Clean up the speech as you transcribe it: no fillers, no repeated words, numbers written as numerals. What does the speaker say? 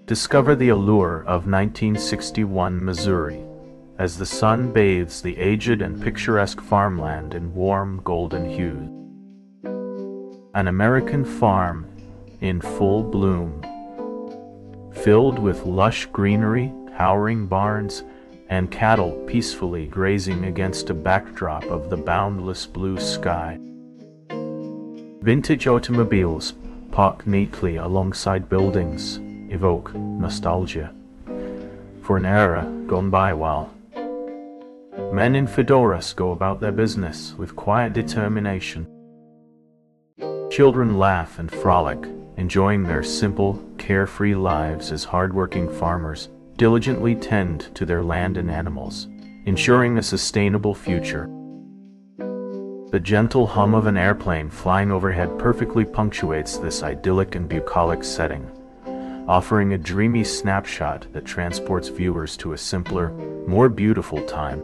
Discover the allure of 1961 Missouri as the sun bathes the aged and picturesque farmland in warm golden hues. An American farm in full bloom, filled with lush greenery, towering barns, and cattle peacefully grazing against a backdrop of the boundless blue sky. Vintage automobiles parked neatly alongside buildings evoke nostalgia for an era gone by, while men in fedoras go about their business with quiet determination. Children laugh and frolic, enjoying their simple, carefree lives as hardworking farmers diligently tend to their land and animals, ensuring a sustainable future. The gentle hum of an airplane flying overhead perfectly punctuates this idyllic and bucolic setting, offering a dreamy snapshot that transports viewers to a simpler, more beautiful time.